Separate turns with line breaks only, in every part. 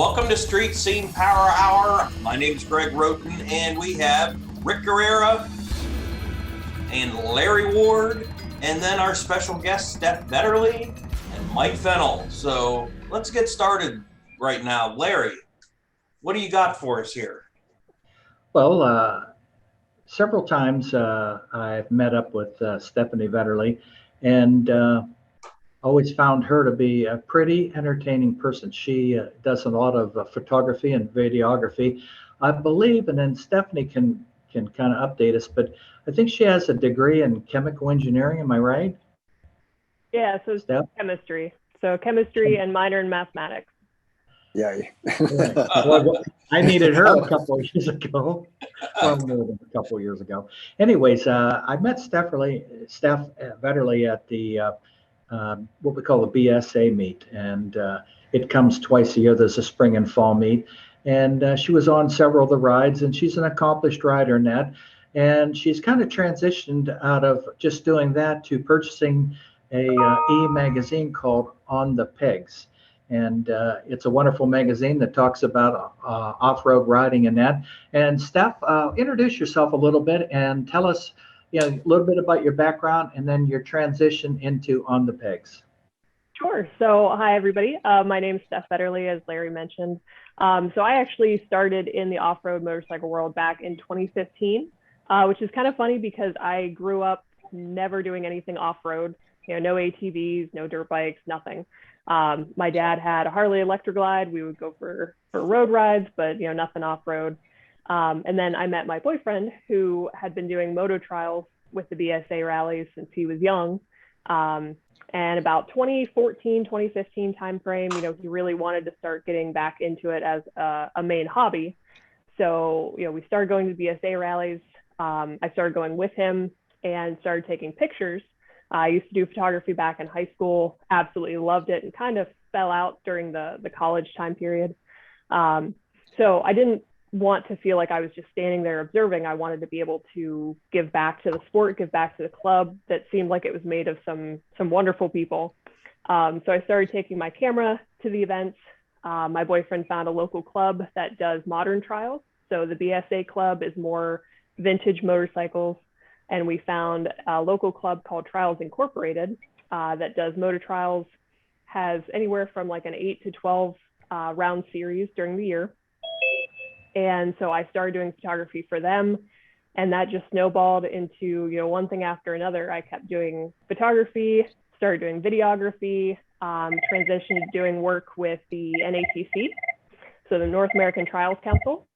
Welcome to Street Scene Power Hour. My name is Greg Roten, and we have Rick Guerrera and Larry Ward, and then our special guest, Steph Vetterly and Mike Fennel. So let's get started right now. Larry, what do you got for us here?
Well, several times I've met up with Stephanie Vetterly, and always found her to be a pretty entertaining person. She does a lot of photography and videography, I believe, and then Stephanie can kind of update us, but I think she has a degree in chemical engineering. Am I right?
Yeah, so it's chemistry. So chemistry and minor in mathematics.
Yeah.
Well, I needed her a couple of years ago. Well, more than a couple of years ago. Anyways, I met Steph Vetterly at the what we call the BSA meet, and it comes twice a year. There's a spring and fall meet, and she was on several of the rides, and she's an accomplished rider in that, and she's kind of transitioned out of just doing that to purchasing a e-magazine called On the Pegs. And it's a wonderful magazine that talks about off-road riding and that. And Steph, introduce yourself a little bit and tell us a little bit about your background and then your transition into On the Pegs.
Sure. So hi, everybody. My name's Steph Vetterly, as Larry mentioned. So I actually started in the off-road motorcycle world back in 2015, which is kind of funny because I grew up never doing anything off-road, no ATVs, no dirt bikes, nothing. My dad had a Harley Electroglide. We would go for road rides, but nothing off-road. And then I met my boyfriend, who had been doing moto trials with the BSA rallies since he was young. And about 2014, 2015 timeframe, he really wanted to start getting back into it as a main hobby. So, we started going to BSA rallies. I started going with him and started taking pictures. I used to do photography back in high school, absolutely loved it, and kind of fell out during the college time period. So I didn't want to feel like I was just standing there observing. I wanted to be able to give back to the sport, give back to the club that seemed like it was made of some wonderful people. So I started taking my camera to the events. My boyfriend found a local club that does modern trials. So the BSA club is more vintage motorcycles. And we found a local club called Trials Incorporated that does motor trials, has anywhere from like an 8 to 12 round series during the year. And so I started doing photography for them, and that just snowballed into, one thing after another. I kept doing photography, started doing videography, transitioned to doing work with the NATC, so the North American Trials Council.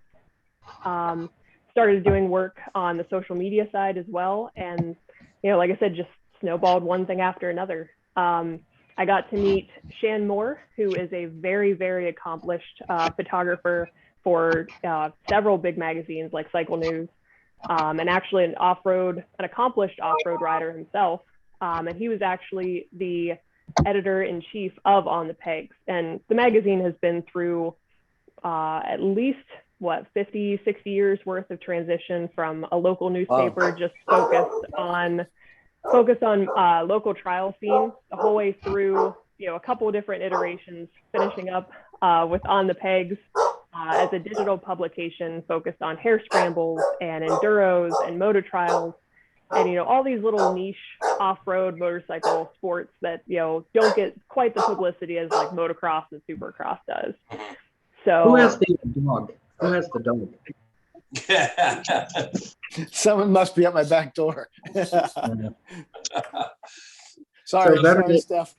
Started doing work on the social media side as well. And, like I said, just snowballed one thing after another. I got to meet Shan Moore, who is a very, very accomplished photographer for several big magazines like Cycle News, and actually an accomplished off-road rider himself. And he was actually the editor-in-chief of On the Pegs. And the magazine has been through at least 50, 60 years worth of transition from a local newspaper just focused on local trial scene the whole way through, a couple of different iterations, finishing up with On the Pegs as a digital publication focused on hair scrambles and enduros and moto trials and, all these little niche off-road motorcycle sports that, don't get quite the publicity as like motocross and supercross does. So
who has the dog? Who has the dog?
Someone must be at my back door.
Sorry,
Steph.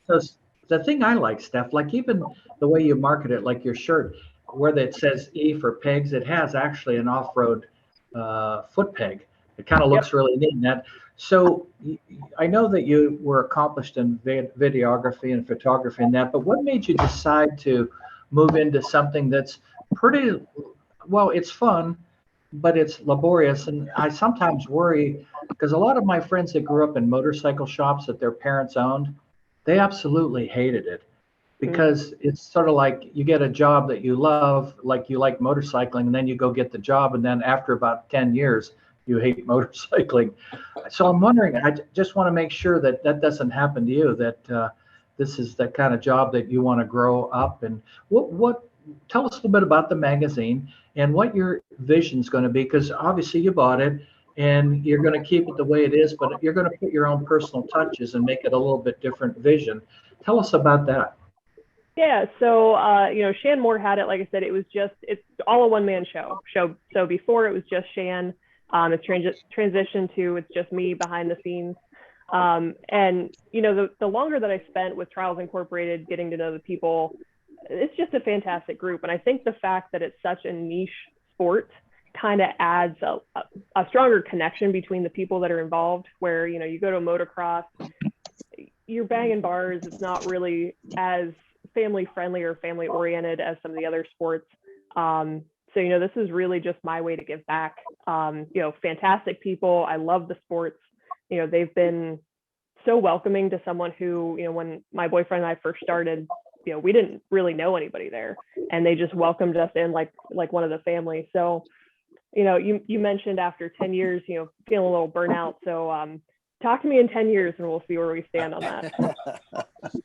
The thing I like, Steph, like even the way you market it, like your shirt, where it says E for pegs, it has actually an off-road foot peg. It kind of looks really neat. So I know that you were accomplished in videography and photography and that, but what made you decide to move into something that's pretty, well, it's fun, but it's laborious. And I sometimes worry because a lot of my friends that grew up in motorcycle shops that their parents owned, they absolutely hated it because it's sort of like you get a job that you love, like you like motorcycling, and then you go get the job. And then after about 10 years, you hate motorcycling. So I'm wondering, I just want to make sure that that doesn't happen to you, that this is the kind of job that you want to grow up. And what tell us a little bit about the magazine and what your vision's going to be, because obviously you bought it and you're going to keep it the way it is, but you're going to put your own personal touches and make it a little bit different vision. Tell us about that.
Yeah, so Shan Moore had it. Like I said, it's all a one-man show. So before it was just Shan. It's transitioned to it's just me behind the scenes. And the longer that I spent with Trials Incorporated, getting to know the people, it's just a fantastic group. And I think the fact that it's such a niche sport kind of adds a stronger connection between the people that are involved, where you go to a motocross, you're banging bars. It's not really as family friendly or family oriented as some of the other sports. So this is really just my way to give back. Fantastic people. I love the sports. They've been so welcoming to someone who, when my boyfriend and I first started, we didn't really know anybody there, and they just welcomed us in like one of the family. So, you mentioned after 10 years, feeling a little burnout. So, talk to me in 10 years and we'll see where we stand on that.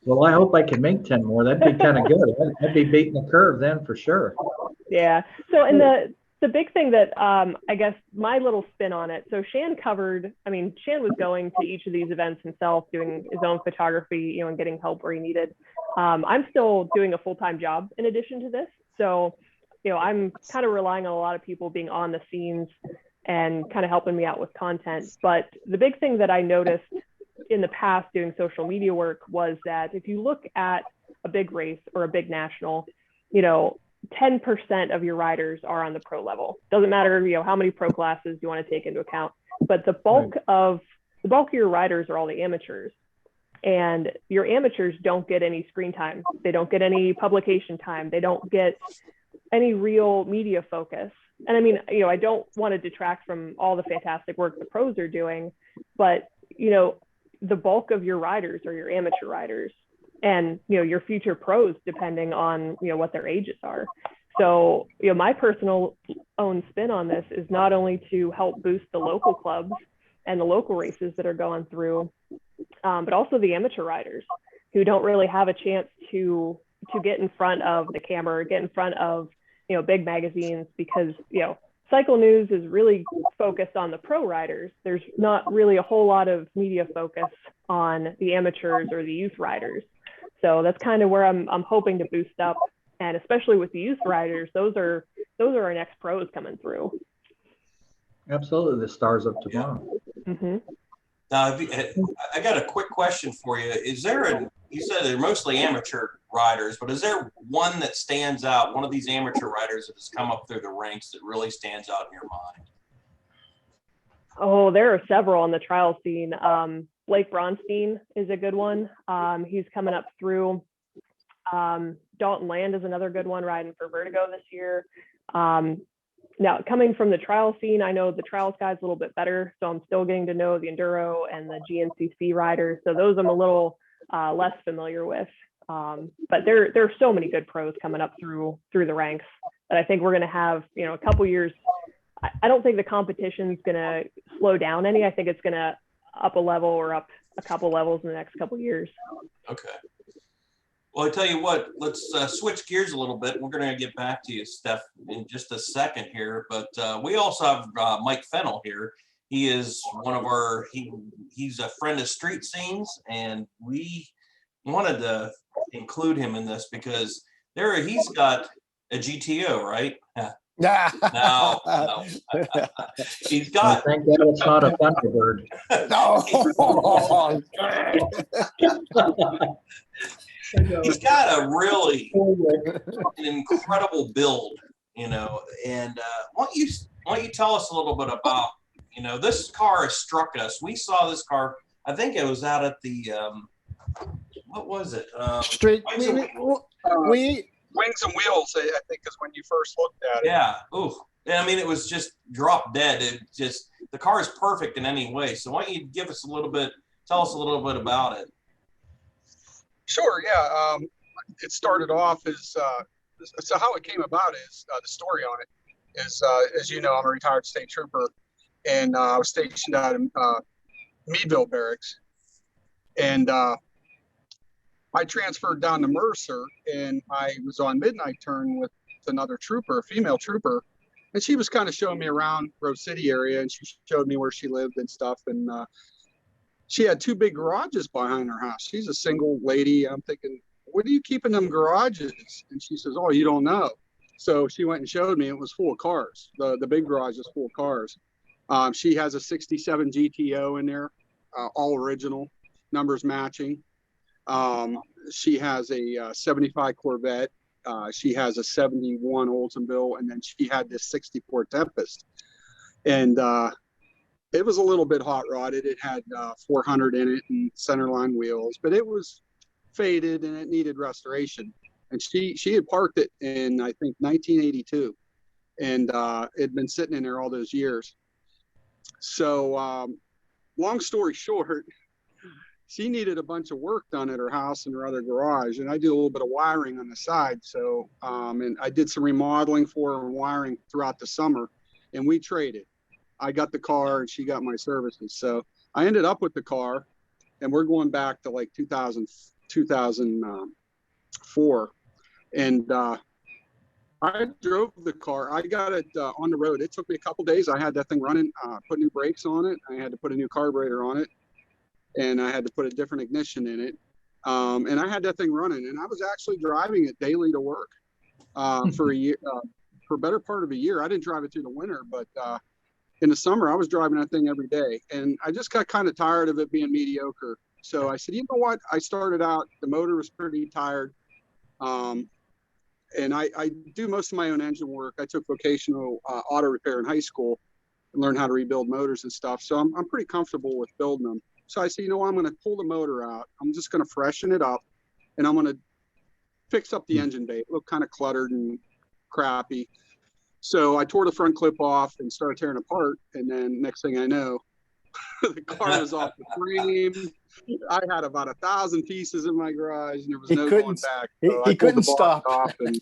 Well, I hope I can make 10 more. That'd be kind of good. I'd be beating the curve then for sure.
Yeah. So, and the big thing that I guess my little spin on it. So Shan was going to each of these events himself, doing his own photography, and getting help where he needed. I'm still doing a full-time job in addition to this. So, I'm kind of relying on a lot of people being on the scenes and kind of helping me out with content. But the big thing that I noticed in the past doing social media work was that if you look at a big race or a big national, 10% of your riders are on the pro level. Doesn't matter, how many pro classes you want to take into account, but the bulk of your riders are all the amateurs. And your amateurs don't get any screen time. They don't get any publication time. They don't get any real media focus. And I don't want to detract from all the fantastic work the pros are doing, but, the bulk of your riders are your amateur riders and, your future pros, depending on, what their ages are. So, my personal own spin on this is not only to help boost the local clubs and the local races that are going through, but also the amateur riders who don't really have a chance to get in front of the camera, get in front of, big magazines, because, Cycle News is really focused on the pro riders. There's not really a whole lot of media focus on the amateurs or the youth riders. So that's kind of where I'm hoping to boost up. And especially with the youth riders, those are our next pros coming through.
Absolutely. The stars of tomorrow.
Mm-hmm.
Now, I got a quick question for you. You said they're mostly amateur riders, but is there one that stands out, one of these amateur riders that has come up through the ranks that really stands out in your mind?
Oh, there are several on the trial scene. Blake Bronstein is a good one. He's coming up through. Dalton Land is another good one, riding for Vertigo this year. Now, coming from the trial scene, I know the trials guys a little bit better, so I'm still getting to know the Enduro and the GNCC riders. So those I'm a little less familiar with. But there are so many good pros coming up through the ranks that I think we're going to have, a couple years. I don't think the competition's going to slow down any. I think it's going to up a level or up a couple levels in the next couple years.
Okay. Well, I tell you what, let's switch gears a little bit. We're going to get back to you, Steph, in just a second here. But we also have Mike Fennel here. He is he's a friend of Street Scenes, and we wanted to include him in this because he's got a GTO, right? No. He's got.
Thank God it's not a Thunderbird.
No.
He's got an incredible build, and why don't you tell us a little bit about, this car has struck us. We saw this car, I think it was out at the, what was it?
Street.
Wings and Wheels, I think, is when you first looked at it.
Yeah. Ooh. It was just drop dead. The car is perfect in any way. So why don't you tell us a little bit about it?
Sure, yeah. It started off as, so how it came about is, the story on it is, as you know, I'm a retired state trooper, and I was stationed out in Meadville Barracks. And I transferred down to Mercer, and I was on midnight turn with another trooper, a female trooper, and she was kind of showing me around Rose City area, and she showed me where she lived and stuff. And she had 2 big garages behind her house. She's a single lady. I'm thinking, what are you keeping them garages? And she says, oh, you don't know. So she went and showed me. It was full of cars. The big garage is full of cars. She has a 67 GTO in there, all original, numbers matching. She has a 75 Corvette. She has a 71 Oldsmobile, and then she had this 64 Tempest. And it was a little bit hot rodded. It had 400 in it and centerline wheels, but it was faded and it needed restoration. And she had parked it in, I think, 1982, and it had been sitting in there all those years. So long story short, she needed a bunch of work done at her house and her other garage, and I do a little bit of wiring on the side. So and I did some remodeling for her and wiring throughout the summer, and we traded. I got the car and she got my services. So I ended up with the car, and we're going back to like 2004. And I drove the car. I got it on the road. It took me a couple days. I had that thing running, put new brakes on it. I had to put a new carburetor on it, and I had to put a different ignition in it. And I had that thing running, and I was actually driving it daily to work for a year, for a better part of a year. I didn't drive it through the winter, but in the summer, I was driving that thing every day. And I just got kind of tired of it being mediocre. So I said, you know what? I started out, the motor was pretty tired. And I do most of my own engine work. I took vocational auto repair in high school and learned how to rebuild motors and stuff. So I'm pretty comfortable with building them. So I said, you know what? I'm going to pull the motor out. I'm just going to freshen it up, and I'm going to fix up the engine bay. It looked kind of cluttered and crappy. So I tore the front clip off and started tearing apart. And then next thing I know, the car was off the frame. I had about 1,000 pieces in my garage, and there was no going back. So
he couldn't stop.
Off, and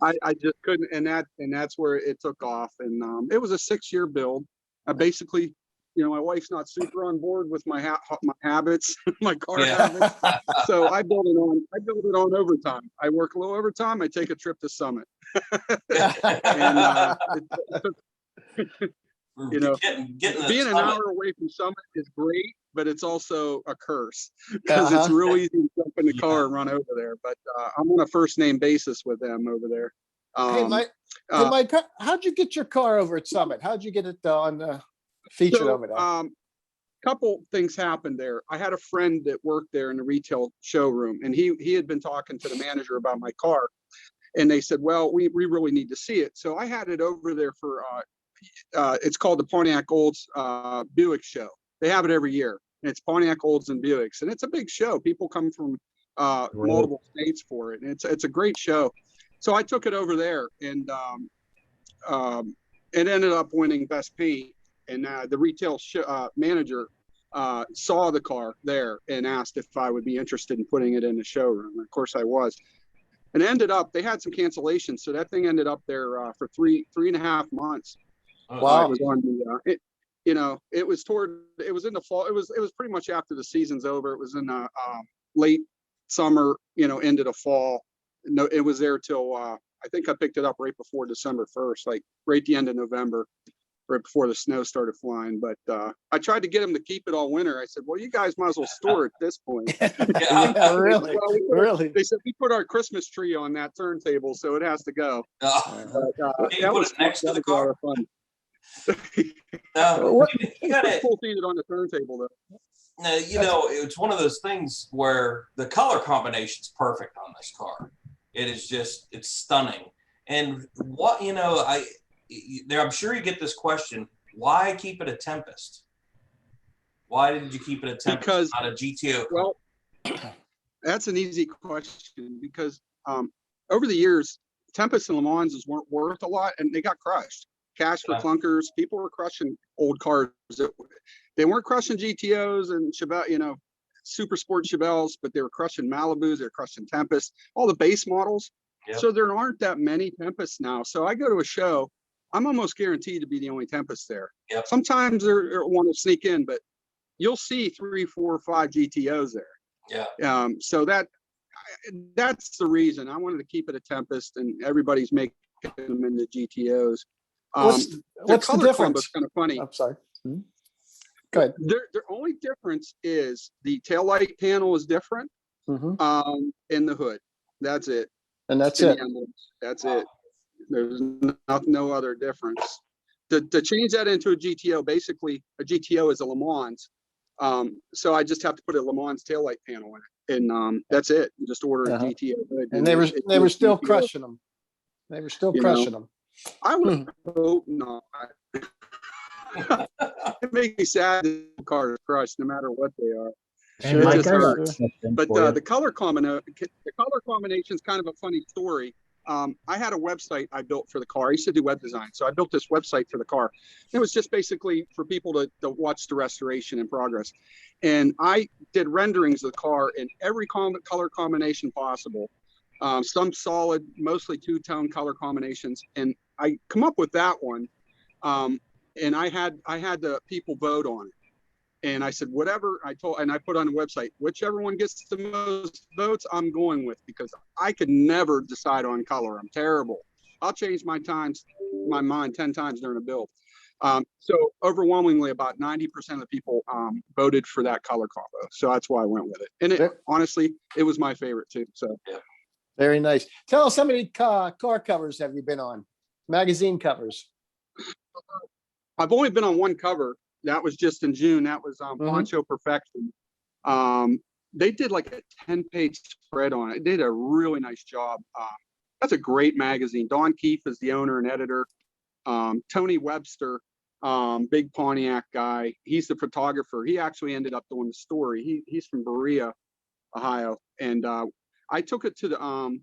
I just couldn't, and that's where it took off. And it was a 6-year build. I basically, my wife's not super on board with my habits, my car habits. So I build it on overtime. I work a little overtime. I take a trip to Summit. And being an hour away from Summit is great, but it's also a curse because it's real easy to jump in the car and run over there. But I'm on a first name basis with them over there.
Hey, Mike, how'd you get your car over at Summit? How'd you get it on featured over there?
Couple things happened there. I had a friend that worked there in the retail showroom, and he had been talking to the manager about my car, and they said, well, we really need to see it. So I had it over there for it's called the Pontiac Olds Buick show. They have it every year, and it's Pontiac Olds and Buicks, and it's a big show. People come from multiple states for it, and it's a great show. So I took it over there, and it ended up winning best paint. And the retail manager saw the car there and asked if I would be interested in putting it in the showroom. And of course I was. And it ended up, they had some cancellations, so that thing ended up there for three and a half months.
Wow.
It was on the, it was in the fall. It was pretty much after the season's over. It was in the late summer, into the fall. No, it was there till I think I picked it up right before December 1st, like right at the end of November, right before the snow started flying. But I tried to get them to keep it all winter. I said, well, you guys might as well store it at this point.
Really?
Well,
Really?
They said, we put our Christmas tree on that turntable, so it has to go.
That was next to the car.
Fun.
You got it.
Cool seeing it on the turntable, though.
It's one of those things where the color combination's perfect on this car. It is just, it's stunning. And what, I'm sure you get this question, why keep it a Tempest? Why did you keep it a Tempest,
because,
not a GTO?
Well, that's an easy question because over the years, Tempest and Le Mans weren't worth a lot, and they got crushed. Cash for clunkers. People were crushing old cars. They weren't crushing GTOs and Chevelle, super sport Chevelles, but they were crushing Malibus. They were crushing Tempest, all the base models. Yep. So there aren't that many Tempests now. So I go to a show, I'm almost guaranteed to be the only Tempest there.
Yep.
Sometimes they want to sneak in, but you'll see 3, 4, 5 GTOs there.
Yeah.
So that that's the reason I wanted to keep it a Tempest, and everybody's making them into GTOs.
What's the difference?
Kind of funny.
I'm sorry. Go ahead.
Their only difference is the taillight panel is different in the hood. That's it.
And that's it.
That's it. There's no other difference. To change that into a GTO, basically a GTO is a Le Mans. So I just have to put a Le Mans taillight panel in it, and that's it. You just order a GTO hood.
And they were still crushing them. They were still crushing them.
I would hope not. It makes me sad that the car is crushed, no matter what they are.
And
It
Mike,
just
I got a
hurts.
question
But
for you.
the color combination is kind of a funny story. I had a website I built for the car. I used to do web design, so I built this website for the car. It was just basically for people to watch the restoration in progress. And I did renderings of the car in every color combination possible. Some solid, mostly two-tone color combinations. And I come up with that one. And I had the people vote on it. And I said, whatever I put on the website, whichever one gets the most votes, I'm going with, because I could never decide on color. I'm terrible. I'll change my mind 10 times during a build. So overwhelmingly, about 90% of the people voted for that color combo. So that's why I went with it. And honestly, it was my favorite too. So yeah.
Very nice. Tell us, how many car covers have you been on? Magazine covers.
I've only been on one cover. That was just in June. That was Poncho Perfection. They did like a 10-page spread on it. They did a really nice job. That's a great magazine. Don Keefe is the owner and editor. Tony Webster, big Pontiac guy. He's the photographer. He actually ended up doing the story. He's from Berea, Ohio. And I took it to the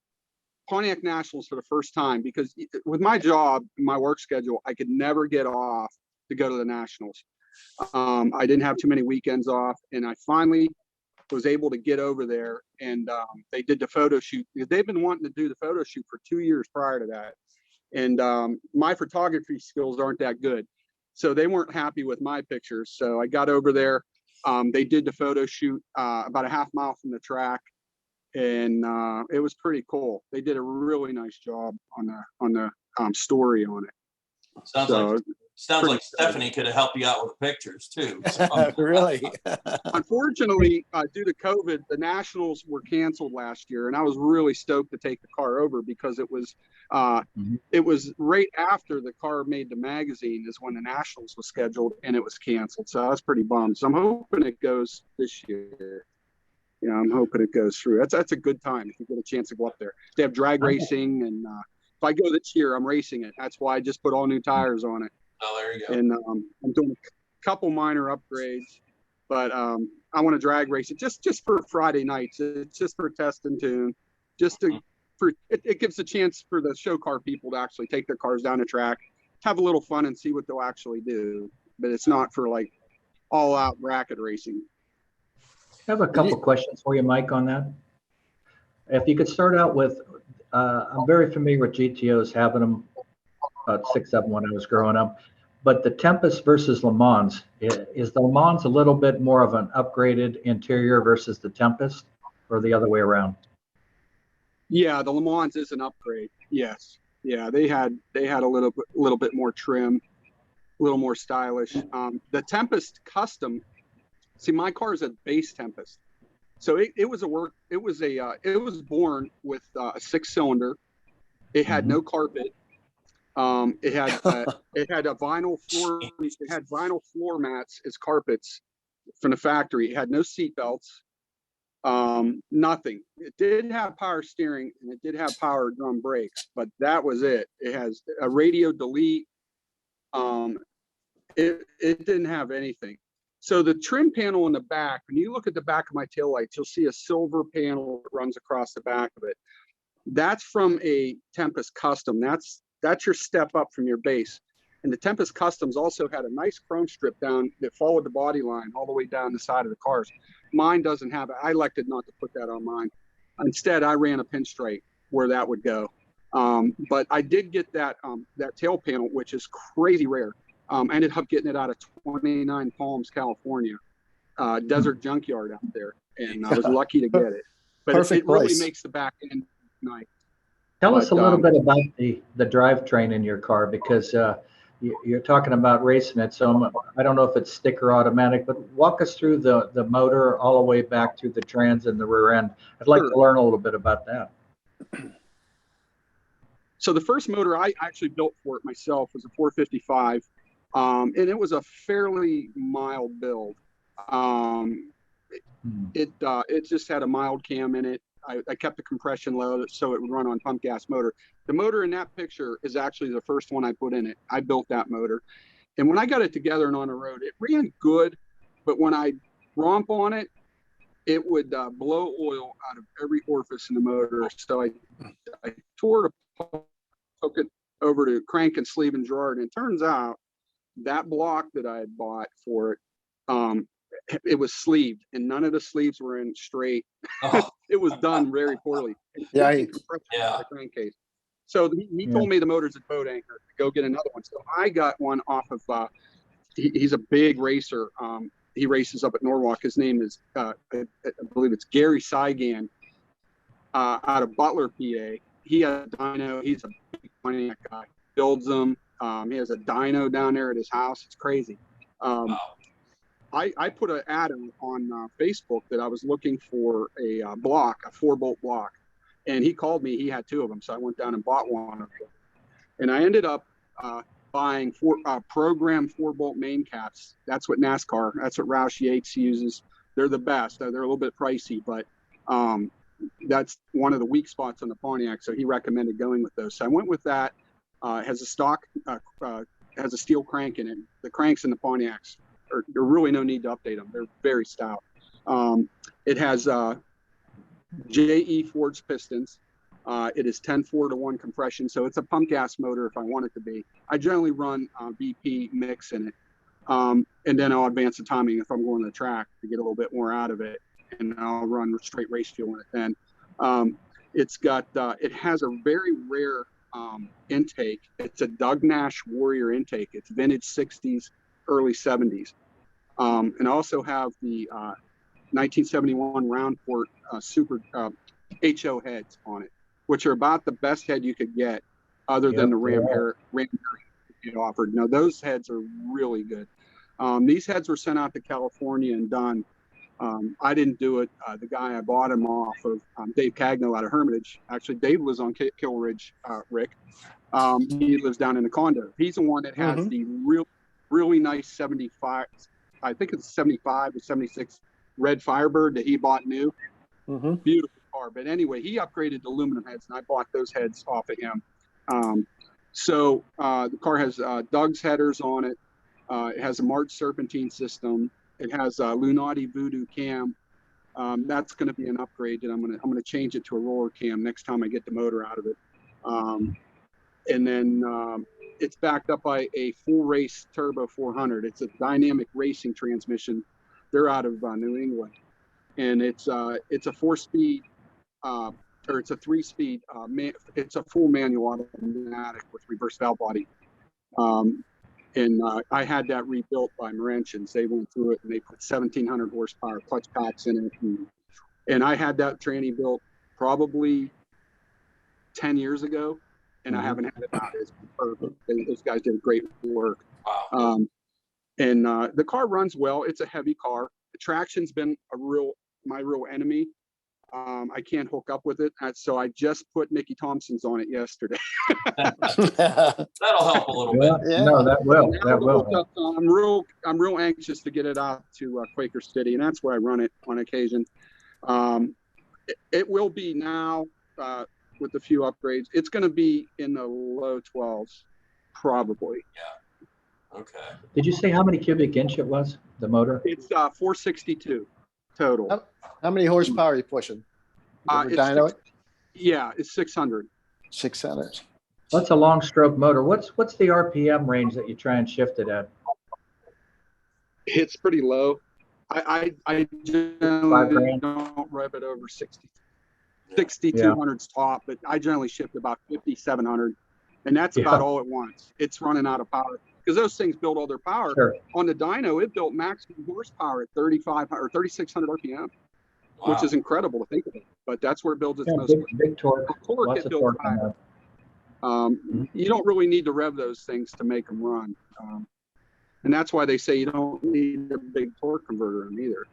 Pontiac Nationals for the first time, because with my job, my work schedule, I could never get off to go to the Nationals. I didn't have too many weekends off, and I finally was able to get over there, and they did the photo shoot. They've been wanting to do the photo shoot for 2 years prior to that. And my photography skills aren't that good, so they weren't happy with my pictures. So I got over there. They did the photo shoot about a half mile from the track, and it was pretty cool. They did a really nice job on the story on it.
Sounds like Stephanie could have helped you out with the pictures too.
Really?
Unfortunately, due to COVID, the Nationals were canceled last year, and I was really stoked to take the car over, because it was right after the car made the magazine is when the Nationals was scheduled, and it was canceled. So I was pretty bummed. So I'm hoping it goes this year. Yeah, I'm hoping it goes through. That's a good time if you get a chance to go up there. They have drag racing, and if I go this year, I'm racing it. That's why I just put all new tires on it.
Oh, there you go.
And I'm doing a couple minor upgrades, but I want to drag race it just for Friday nights. It's just for test and tune, it gives a chance for the show car people to actually take their cars down the track, have a little fun, and see what they'll actually do. But it's not for like all out bracket racing.
I have a couple questions for you, Mike, on that. If you could start out with, I'm very familiar with GTOs, having them, about 6 of them when I was growing up. But the Tempest versus Le Mans, is the Le Mans a little bit more of an upgraded interior versus the Tempest, or the other way around?
Yeah, the Le Mans is an upgrade. Yes. Yeah, they had a little bit more trim, a little more stylish. The Tempest Custom, see, my car is a base Tempest. So it was born with a 6-cylinder. It had no carpet. It had a vinyl floor. It had vinyl floor mats as carpets from the factory. It had no seat belts, nothing. It did have power steering, and it did have power drum brakes, but that was it. It has a radio delete. It didn't have anything. So the trim panel in the back, when you look at the back of my taillights, you'll see a silver panel that runs across the back of it. That's from a Tempest Custom. That's your step up from your base. And the Tempest Customs also had a nice chrome strip down that followed the body line all the way down the side of the cars. Mine doesn't have it. I elected not to put that on mine. Instead, I ran a pinstripe where that would go. But I did get that tail panel, which is crazy rare. I ended up getting it out of 29 Palms, California, desert junkyard out there. And I was lucky to get it. but
Perfect
it really
place.
makes the back end nice.
Tell us a
But,
little bit about the drivetrain in your car, because you're talking about racing it. So I don't know if it's stick or automatic, but walk us through the motor all the way back through the trans and the rear end. I'd like to learn a little bit about that.
So the first motor I actually built for it myself was a 455, and it was a fairly mild build. It just had a mild cam in it. I kept the compression low so it would run on pump gas motor. The motor in that picture is actually the first one I put in it. I built that motor. And when I got it together and on the road, it ran good, but when I romp on it, it would blow oil out of every orifice in the motor. So I tore it apart, took it over to crank and sleeve and drawer. And it turns out that block that I had bought for it, it was sleeved, and none of the sleeves were in straight.
Oh.
It was done very poorly.
Yeah,
The crankcase. So he told me the motor's at Boat Anchor to go get another one. So I got one off of. He's a big racer. He races up at Norwalk. His name is I believe it's Gary Saigan, out of Butler, PA. He has a dyno. He's a big Pontiac guy. Builds them. He has a dyno down there at his house. It's crazy.
Wow.
I put an ad on Facebook that I was looking for a block, a 4-bolt block, and he called me. He had 2 of them, so I went down and bought one of them. And I ended up buying program 4-bolt main caps. That's what that's what Roush Yates uses. They're the best. They're a little bit pricey, but that's one of the weak spots on the Pontiac. So he recommended going with those. So I went with that. It has a stock, has a steel crank in it. The cranks in the Pontiacs, there's really no need to update them. They're very stout. It has JE forged pistons. It is 10-4-1 compression, so it's a pump gas motor if I want it to be. I generally run BP mix in it, and then I'll advance the timing if I'm going to the track to get a little bit more out of it, and I'll run straight race fuel in it then. It's got, it has a very rare intake. It's a Doug Nash Warrior intake. It's vintage 60s, early 70s. And I also have the 1971 round port super HO heads on it, which are about the best head you could get other than the Ram it offered. Now, those heads are really good. These heads were sent out to California and done. I didn't do it. The guy I bought them off of, Dave Cagno out of Hermitage. Actually, Dave lives on Kill Ridge, Rick. He lives down in the condo. He's the one that has the really nice 75, I think it's 75 or 76 red Firebird that he bought new. Beautiful car. But anyway, he upgraded to aluminum heads, and I bought those heads off of him. So the car has Doug's headers on it. It has a March serpentine system. It has a Lunati Voodoo cam. That's going to be an upgrade, and I'm going to change it to a roller cam next time I get the motor out of it. And then it's backed up by a full race turbo 400. It's a dynamic racing transmission. They're out of New England, and it's a 4-speed or it's a 3-speed. It's a full manual automatic with reverse valve body. And I had that rebuilt by Morenchins. They went through it and they put 1,700 horsepower clutch packs in it. And I had that tranny built probably 10 years ago, and I haven't had it out. It's perfect. Those guys did great work.
Wow.
And the car runs well. It's a heavy car. The traction's been my real enemy. I can't hook up with it, so I just put Mickey Thompson's on it yesterday.
That'll help a little bit.
Yeah.
No, that will.
I'm real anxious to get it out to Quaker City, and that's where I run it on occasion. It will be now with a few upgrades. It's going to be in the low 12s, probably.
Yeah. Okay.
Did you say how many cubic inch it was, the motor?
It's 462 total.
How many horsepower are you pushing?
It's 600.
600.
That's a long stroke motor. What's the RPM range that you try and shift it at?
It's pretty low. I generally don't rev it over 60. 6,200's top, but I generally shift about 5,700, and that's about all it wants. It's running out of power because those things build all their power.
Sure.
On the dyno, it built maximum horsepower at 3,500 or 3,600 RPM. which is incredible to think about. But that's where it builds its
Yeah,
most
big torque,
torque.
lots
It
of
builds
torque on
higher.
that.
You don't really need to rev those things to make them run. And that's why they say you don't need a big torque converter in either.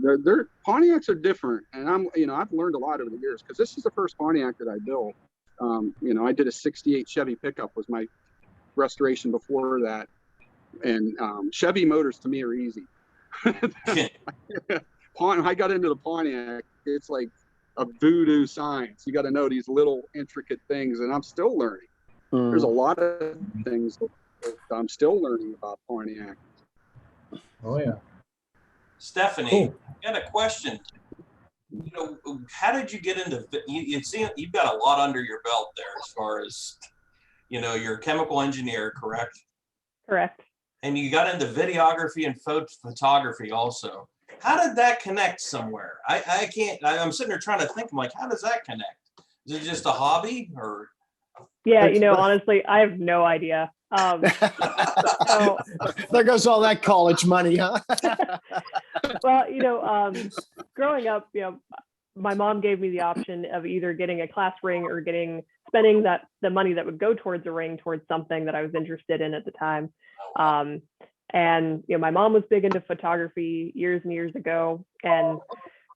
They're Pontiacs are different, and I've learned a lot over the years, because this is the first Pontiac that I built. I did a 68 Chevy pickup was my restoration before that, and Chevy motors to me are easy. I got into the Pontiac, it's like a voodoo science. You got to know these little intricate things, and I'm still learning. There's a lot of things that I'm still learning about Pontiac.
Oh yeah.
Stephanie,
Cool.
I got a question. How did you get into? You've got a lot under your belt there, as far as you're a chemical engineer, correct?
Correct.
And you got into videography and photography also. How did that connect somewhere? I can't. I'm sitting there trying to think. I'm like, how does that connect? Is it just a hobby, or?
Yeah, honestly, I have no idea. So,
There goes all that college money, huh?
well, growing up, my mom gave me the option of either getting a class ring or spending the money that would go towards a ring towards something that I was interested in at the time. And my mom was big into photography years and years ago, and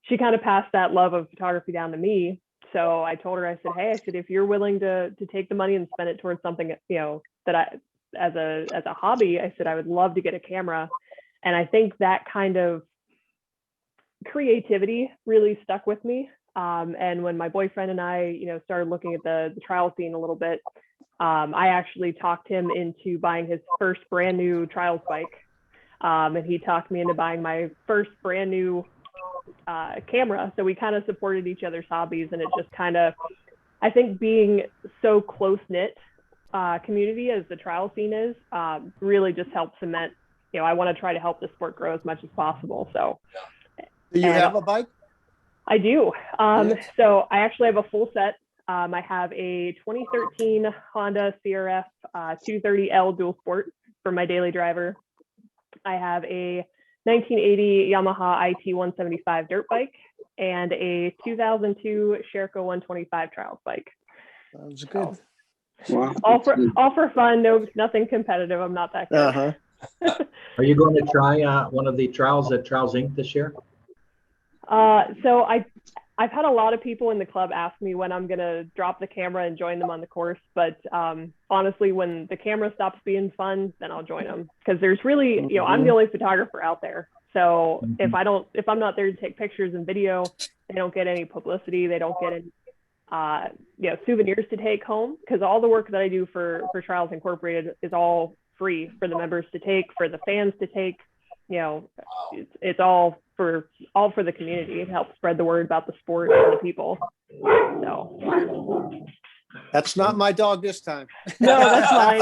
she kind of passed that love of photography down to me. So I told her, I said, hey, if you're willing to take the money and spend it towards something, that I, as a hobby, I said, I would love to get a camera. And I think that kind of creativity really stuck with me. And when my boyfriend and I, started looking at the trial scene a little bit, I actually talked him into buying his first brand new trials bike. And he talked me into buying my first brand new camera. So we kind of supported each other's hobbies, and it just kind of, I think being so close knit community as the trial scene is, really just helps cement, I want to try to help the sport grow as much as possible. So
Do you have a bike?
I do.
Yes.
So I actually have a full set. I have a 2013 Honda CRF 230L dual sport for my daily driver. I have a 1980 Yamaha IT 175 dirt bike and a 2002 Sherco 125 trials bike.
That was good.
Wow.
All for fun. No, nothing competitive. I'm not that good.
Are you going to try one of the trials at Trials Inc. this year?
So I've had a lot of people in the club ask me when I'm going to drop the camera and join them on the course. But honestly, when the camera stops being fun, then I'll join them, because there's really, I'm the only photographer out there. So if I'm not there to take pictures and video, they don't get any publicity. They don't get any, souvenirs to take home, because all the work that I do for Trials Incorporated is all free for the members to take, for the fans to take. It's all for the community. It helps spread the word about the sport and the people. So
That's not my dog this time.
no, that's mine.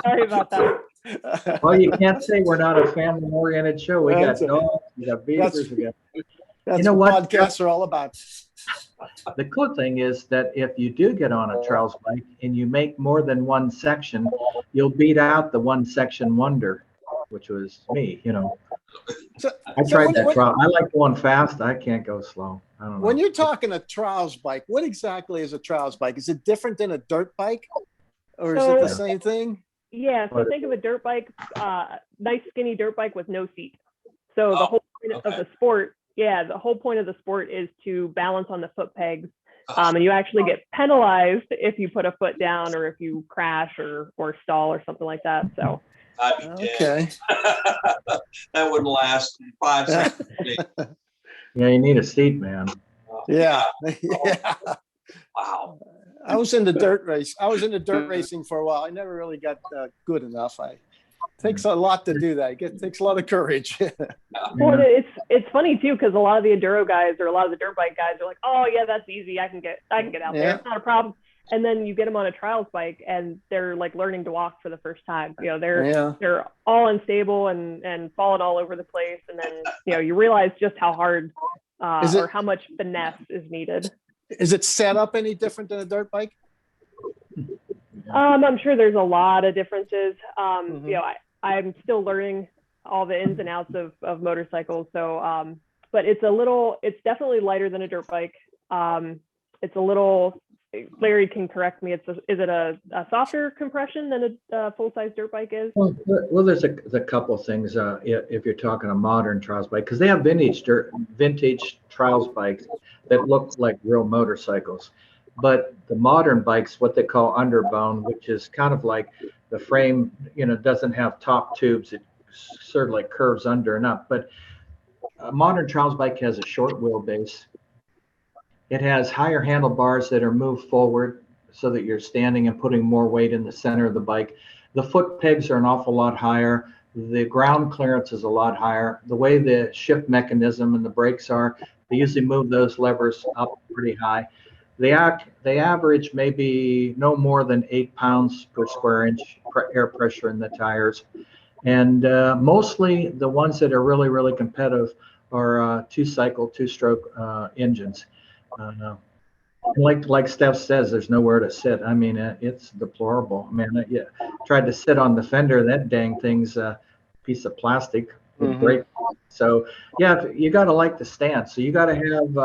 Sorry about that.
Well, you can't say we're not a family-oriented show. We got dogs, we got beavers, we got.
That's
You know what?
podcasts are all about.
The cool thing is that if you do get on a trials bike and you make more than one section, you'll beat out the one section wonder, which was me. I tried that trial. I like going fast. I can't go slow. I don't know.
When you're talking a trials bike, what exactly is a trials bike? Is it different than a dirt bike, or is it the same thing?
Yeah, so think of a dirt bike, nice skinny dirt bike with no seat. So the whole point of the sport, the whole point of the sport is to balance on the foot pegs. And you actually get penalized if you put a foot down, or if you crash or stall or something like that. So
I'd be
Okay.
dead. That wouldn't last 5 seconds.
Yeah, you need a seat, man.
Yeah. Yeah.
Wow.
I was into dirt racing for a while. I never really got good enough. It takes a lot to do that. It takes a lot of courage.
Well, it's funny too, because a lot of the enduro guys or a lot of the dirt bike guys are like, oh yeah, that's easy. I can get out there. It's not a problem. And then you get them on a trials bike and they're like learning to walk for the first time. They're all unstable and falling all over the place. And then, you realize just how hard or how much finesse is needed.
Is it set up any different than a dirt bike?
I'm sure there's a lot of differences. I'm still learning all the ins and outs of motorcycles. So but it's definitely lighter than a dirt bike. It's a little, Larry can correct me. Is it a softer compression than a full-size dirt bike is?
Well, there's a couple of things if you're talking a modern trials bike, because they have vintage trials bikes that look like real motorcycles. But the modern bikes, what they call underbone, which is kind of like the frame, doesn't have top tubes. It sort of like curves under and up. But a modern trials bike has a short wheelbase. It has higher handlebars that are moved forward so that you're standing and putting more weight in the center of the bike. The foot pegs are an awful lot higher. The ground clearance is a lot higher. The way the shift mechanism and the brakes are, they usually move those levers up pretty high. The average may be no more than 8 pounds per square inch air pressure in the tires. And mostly the ones that are really, really competitive are two-cycle, two-stroke engines. Like Steph says, there's nowhere to sit. I mean, it's deplorable. Man, tried to sit on the fender. That dang thing's a piece of plastic with brake. So, yeah, you got to like to stand. So you got to have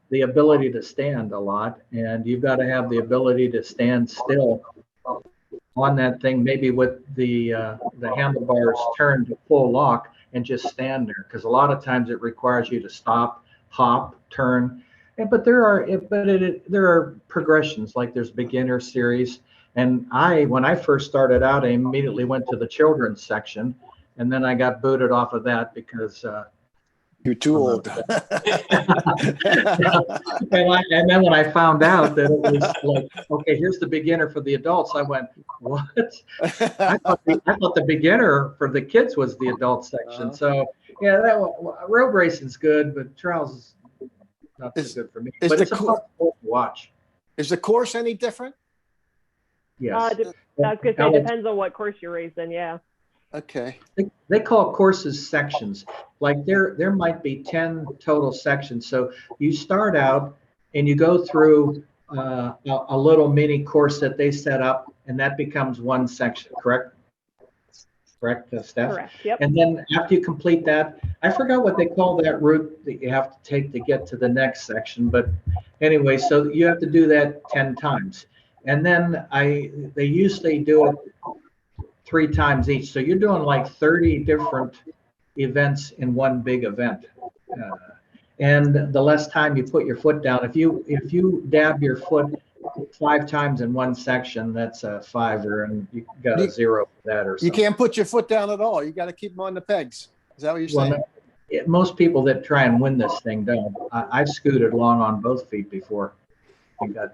the ability to stand a lot, and you've got to have the ability to stand still on that thing, maybe with the handlebars turned to full lock and just stand there. Because a lot of times it requires you to stop, hop, turn. But there are progressions, like there's beginner series. And when I first started out, I immediately went to the children's section, and then I got booted off of that because
you're too old.
and then when I found out that it was like, okay, here's the beginner for the adults, I went, what? I thought the beginner for the kids was the adult section. So yeah, road racing's good, but trials is not so good for me. But it's a fun sport to watch.
Is the course any different?
I
Yes.
was gonna say, it depends on what course you're racing. Yeah.
Okay.
They call courses sections. Like there might be 10 total sections. So you start out and you go through a little mini course that they set up, and that becomes one section. Correct, Steph?
Correct. Yep.
And then after you complete that, I forgot what they call that route that you have to take to get to the next section. But anyway, so you have to do that 10 times. And then they usually do it 3 times each. So you're doing like 30 different events in one big event. And the less time you put your foot down, if you dab your foot 5 times in one section, that's a 5er, and you got a 0 for that or something.
You can't put your foot down at all. You got to keep them on the pegs. Is that what you're saying?
Most people that try and win this thing don't. I've scooted along on both feet before. You got,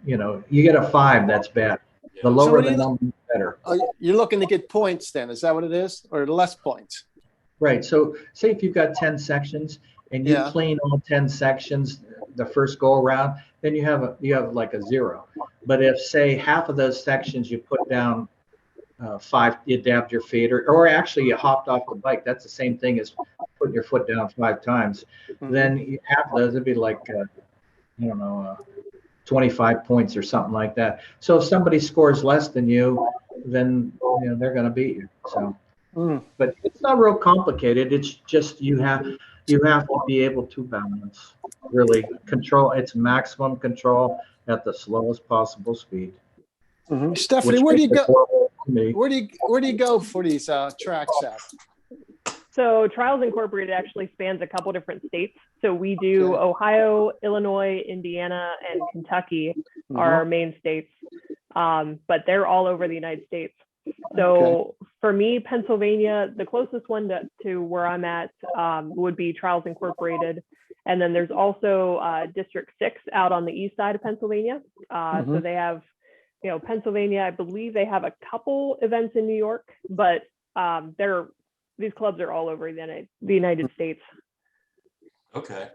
you get a 5, that's bad. The lower the number, the better.
You're looking to get points then. Is that what it is? Or less points?
Right. So say if you've got 10 sections and you clean all 10 sections the first go around, then you have like a 0. But if, say, half of those sections you put down 5, you dabbed your feet, or actually you hopped off the bike, that's the same thing as putting your foot down 5 times. Then half of those would be like, 25 points or something like that. So if somebody scores less than you, then they're going to beat you. So, but it's not real complicated. It's just you have to be able to balance, really control its maximum control at the slowest possible speed.
Stephanie, where do you go? Where do you go for these tracks at?
So Trials Incorporated actually spans a couple different states. So we do Ohio, Illinois, Indiana, and Kentucky are our main states, but they're all over the United States. So for me, Pennsylvania, the closest one to where I'm at would be Trials Incorporated. And then there's also District 6 out on the east side of Pennsylvania. So they have, Pennsylvania, I believe they have a couple events in New York, but these clubs are all over the United States.
Okay.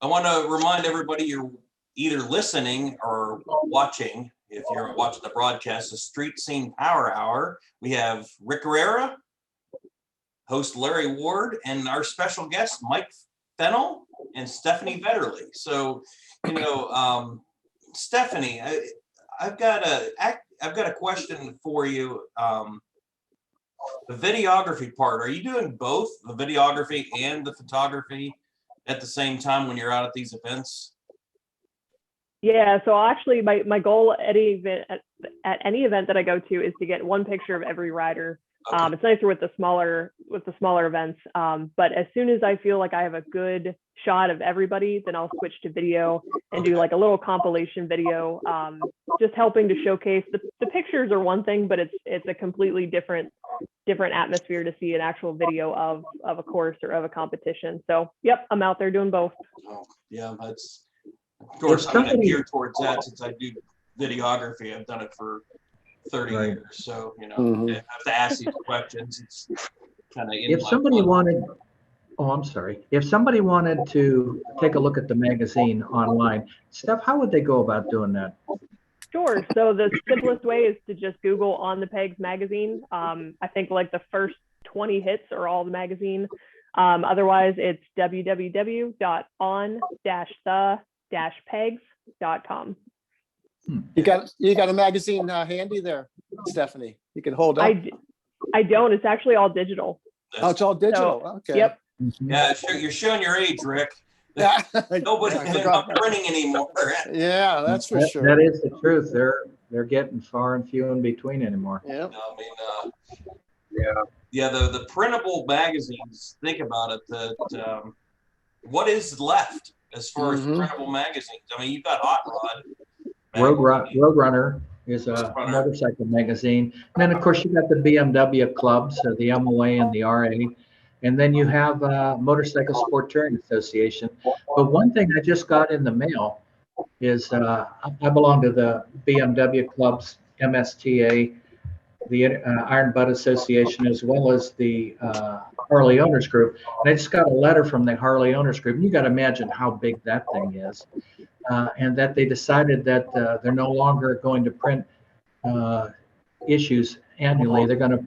I want to remind everybody you're either listening or watching. If you're watching the broadcast, the Street Scene Power Hour, we have Rick Herrera, host Larry Ward, and our special guest, Mike Fennel and Stephanie Vetterly. So, Stephanie, I've got a question for you. the videography part, are you doing both the videography and the photography at the same time when you're out at these events?
Yeah, so actually my goal at any event that I go to is to get one picture of every rider.
Okay.
It's nicer with the smaller events, but as soon as I feel like I have a good shot of everybody, then I'll switch to video and do like a little compilation video, just helping to showcase the pictures are one thing, but it's a completely different atmosphere to see an actual video of a course or of a competition. So yep, I'm out there doing both.
Oh, yeah, that's, of course, I'm going to gear towards that since I do videography. I've done it for 30 years. So, you know, I have to ask these questions. It's kind of
If somebody wanted to take a look at the magazine online, Steph, how would they go about doing that?
Sure. So the simplest way is to just Google On the Pegs magazine. I think like the first 20 hits are all the magazine. Otherwise, it's www.on-the-pegs.com.
You got a magazine handy there, Stephanie? You can hold up.
I don't. It's actually all digital.
Oh, it's all digital.
So,
okay.
Yep.
Yeah, you're showing your age, Rick.
Yeah.
Nobody's not printing anymore.
Yeah, that's for sure.
That is the truth. They're getting far and few in between anymore.
Yeah.
I mean, the printable magazines. Think about it. That what is left as far as printable magazines? I mean, you've got Hot Rod.
Roadrunner is a motorcycle magazine. And then, of course, you got the BMW clubs, the MOA and the RA. And then you have Motorcycle Sport Touring Association. But one thing I just got in the mail is I belong to the BMW clubs, MSTA, the Iron Butt Association, as well as the Harley Owners Group. And I just got a letter from the Harley Owners Group. And you got to imagine how big that thing is. And that they decided that they're no longer going to print issues annually. They're going to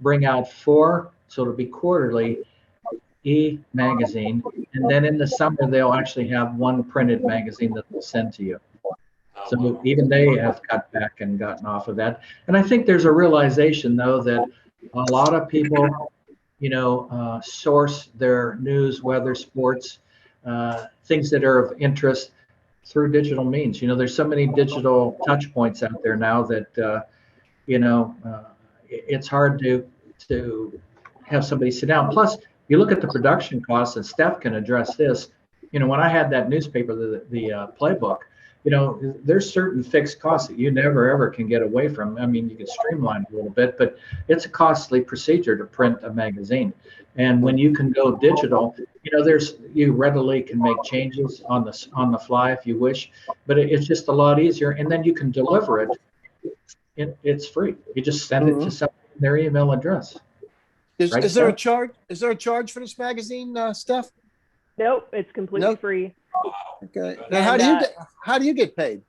bring out 4, so it'll be quarterly, e-magazine. And then in the summer, they'll actually have one printed magazine that they'll send to you. So even they have cut back and gotten off of that. And I think there's a realization, though, that a lot of people, source their news, weather, sports, things that are of interest through digital means. There's so many digital touch points out there now that, it's hard to have somebody sit down. Plus, you look at the production costs, and Steph can address this. When I had that newspaper, the playbook, there's certain fixed costs that you never ever can get away from. I mean, you can streamline it a little bit, but it's a costly procedure to print a magazine. And when you can go digital, you readily can make changes on the fly if you wish, but it's just a lot easier. And then you can deliver it. It's free. You just send it to someone, their email address.
Is there a charge? Is there a charge for this magazine, Steph?
Nope, it's completely free.
Okay. And how do you get paid?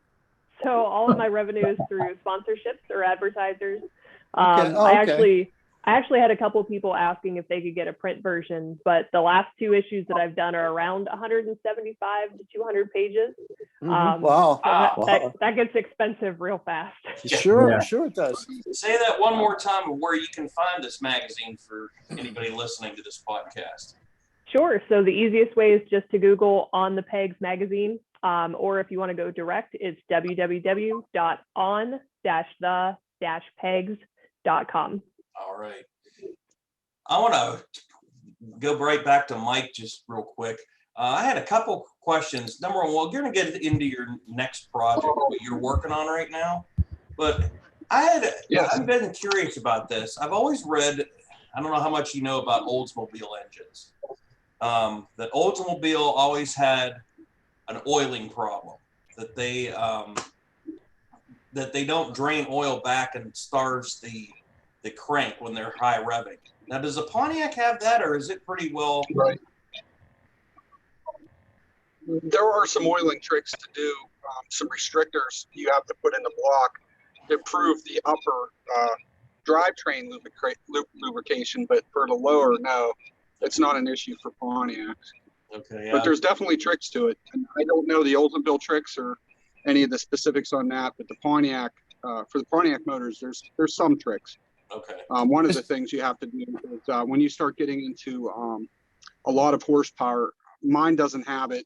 So all of my revenue is through sponsorships or advertisers. I actually had a couple of people asking if they could get a print version, but the last 2 issues that I've done are around 175 to 200 pages.
Wow.
So that gets expensive real fast.
Sure it does.
Say that one more time of where you can find this magazine for anybody listening to this podcast.
Sure. So the easiest way is just to Google On the Pegs magazine, or if you want to go direct, it's www.on-the-pegs.com.
All right. I want to go right back to Mike just real quick. I had a couple questions. Number one, well, you're going to get into your next project, what you're working on right now. But I've been curious about this. I've always read, I don't know how much you know about Oldsmobile engines. That Oldsmobile always had an oiling problem, that they don't drain oil back and starves the crank when they're high revving. Now, does the Pontiac have that, or is it pretty well?
Right. There are some oiling tricks to do, some restrictors you have to put in the block to improve the upper drivetrain lubrication, but for the lower, no, it's not an issue for Pontiacs.
Okay. Yeah.
But there's definitely tricks to it. And I don't know the Oldsmobile tricks or any of the specifics on that, but the Pontiac, for the Pontiac motors, there's some tricks.
Okay.
One of the things you have to do is when you start getting into a lot of horsepower, mine doesn't have it.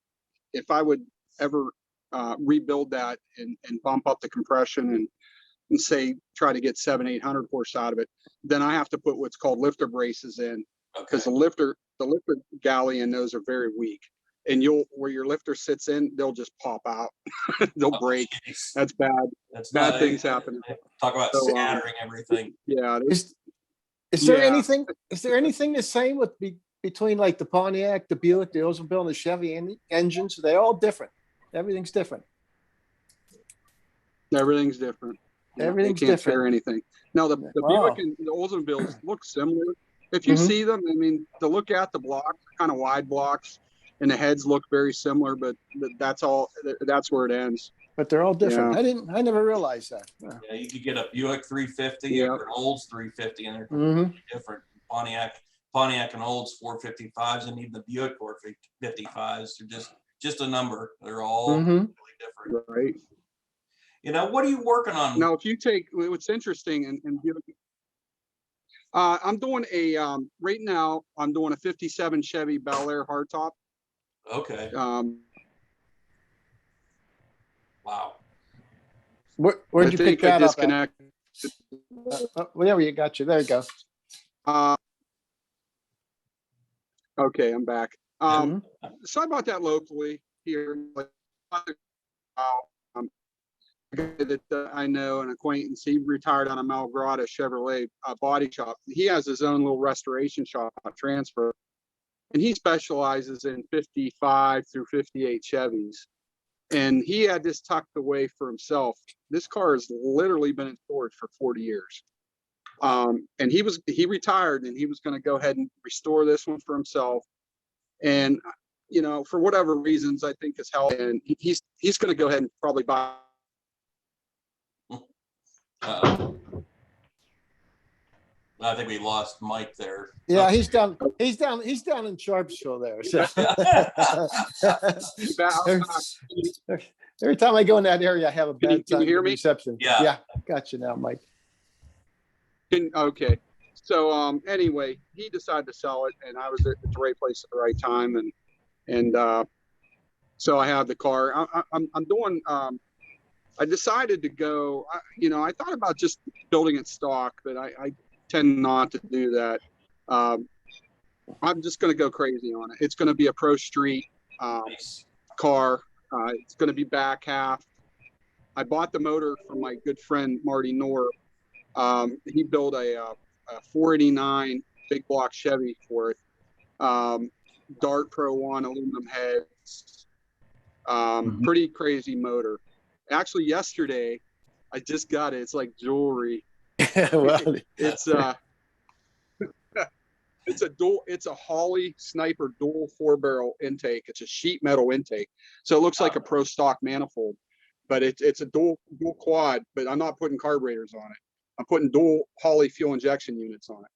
If I would ever rebuild that and bump up the compression and say try to get 700-800 horse out of it, then I have to put what's called lifter braces in, because the lifter galley in those are very weak, and where your lifter sits in, they'll just pop out. They'll break.
Geez.
That's bad.
That's
Bad
not
things happen.
Talk about
So,
scattering everything.
Yeah.
Is there
Yeah.
anything? Is there anything the same with between like the Pontiac, the Buick, the Oldsmobile, and the Chevy engines? They're all different. Everything's different.
Everything's different.
Everything's
they can't
different.
share anything. Now the
Wow.
Buick and the Oldsmobiles look similar. If you see them, I mean, to look at the blocks, kind of wide blocks, and the heads look very similar, but that's all. That's where it ends.
But they're all different.
Yeah.
I never realized that.
Yeah, you could get a Buick 350
Yeah.
or an Olds 350, and they're completely different. Pontiac and Olds 455s, and even the Buick 455s are just a number. They're all really different.
Right.
You know, what are you working on?
Now, if you take what's interesting and Buick, I'm doing right now. I'm doing a '57 Chevy Bel Air hardtop.
Okay. Wow.
Where'd you pick that up? There you got you. There you go.
Okay, I'm back. So I bought that locally here. That I know, an acquaintance, he retired on a Malgrata Chevrolet body shop. He has his own little restoration shop transfer, and he specializes in 55 through 58 Chevys. And he had this tucked away for himself. This car has literally been in storage for 40 years. And he retired, and he was going to go ahead and restore this one for himself. And you know, for whatever reasons, I think his health, and he's going to go ahead and probably buy.
I think we lost Mike there.
Yeah, he's down in Sharpsville there. So. Every time I go in that area, I have a bad time.
Can you hear me?
Reception.
Yeah.
Got you now, Mike.
Okay. So anyway, he decided to sell it, and I was at the right place at the right time, and so I have the car. I'm doing. I decided to go. I thought about just building it stock, but I tend not to do that. I'm just going to go crazy on it. It's going to be a Pro Street car. It's going to be back half. I bought the motor from my good friend Marty Knorr. He built a 489 big block Chevy for it. Dart Pro 1 aluminum heads. Pretty crazy motor. Actually, yesterday I just got it. It's like jewelry.
Well,
It's a Holley Sniper dual 4-barrel intake. It's a sheet metal intake, so it looks like a pro stock manifold, but it's a dual quad. But I'm not putting carburetors on it. I'm putting dual Holley fuel injection units on it,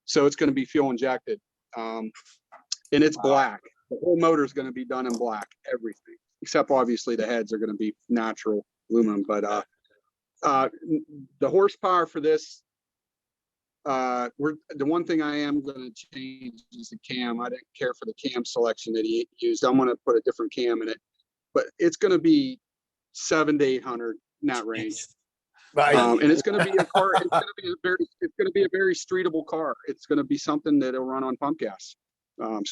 so it's going to be fuel injected, and it's black. The whole motor is going to be done in black, everything except obviously the heads are going to be natural aluminum. But the horsepower for this. The one thing I am going to change is the cam. I didn't care for the cam selection that he used. I'm going to put a different cam in it, but it's going to be 700 to 800 in that range.
Right.
And it's going to be a car. It's going to be a very streetable car. It's going to be something that'll run on pump gas. But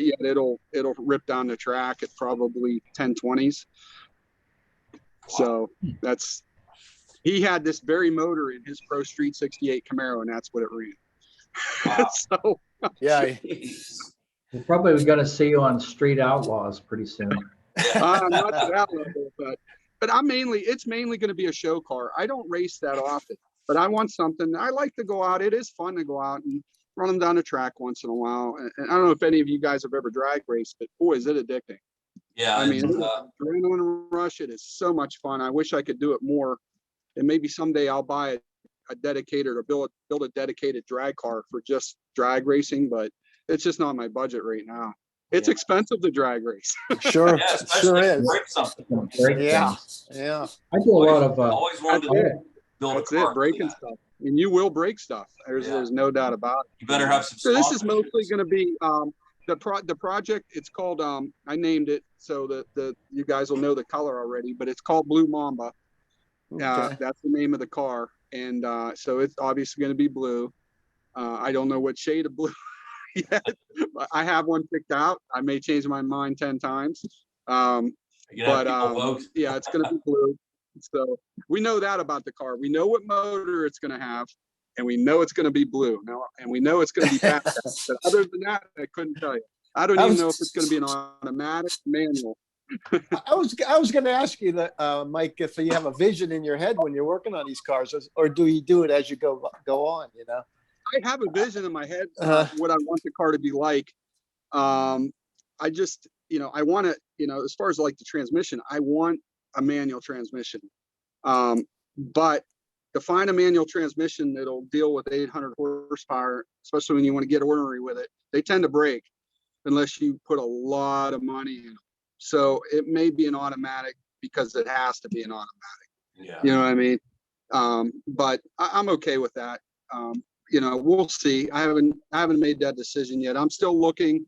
yeah, it'll rip down the track at probably 1020s. So that's. He had this very motor in his Pro Street 68 Camaro, and that's what it ran.
Wow.
So
Yeah.
We're probably going to see you on Street Outlaws pretty soon.
not to that level, but it's mainly going to be a show car. I don't race that often, but I want something. I like to go out. It is fun to go out and run them down the track once in a while. And I don't know if any of you guys have ever drag raced, but boy, is it addicting.
Yeah.
I mean, adrenaline rush. It is so much fun. I wish I could do it more. And maybe someday I'll buy a dedicated or build a dedicated drag car for just drag racing, but it's just not my budget right now. It's expensive to drag race.
Sure, sure is.
Break something.
Great
Yeah,
things.
yeah.
I do a lot of
Always wanted to. build
That's
a car.
it, breaking stuff. And you will break stuff. There's no doubt about it.
You better have some.
So this is mostly going to be the project. It's called I named it so that you guys will know the color already, but it's called Blue Mamba.
Okay.
That's the name of the car, and so it's obviously going to be blue. I don't know what shade of blue yet, but I have one picked out. I may change my mind 10 times. Yeah, it's going to be blue. So we know that about the car. We know what motor it's going to have, and we know it's going to be blue now, and we know it's going to be fast. But other than that, I couldn't tell you. I don't even know if it's going to be an automatic, manual.
I was going to ask you that, Mike, if you have a vision in your head when you're working on these cars, or do you do it as you go on? You know,
I have a vision in my head what I want the car to be like. I just, I want to, as far as like the transmission, I want a manual transmission. But to find a manual transmission that'll deal with 800 horsepower, especially when you want to get ornery with it, they tend to break unless you put a lot of money in them. So it may be an automatic because it has to be an automatic.
Yeah.
You know what I mean? But I'm okay with that. We'll see. I haven't made that decision yet. I'm still looking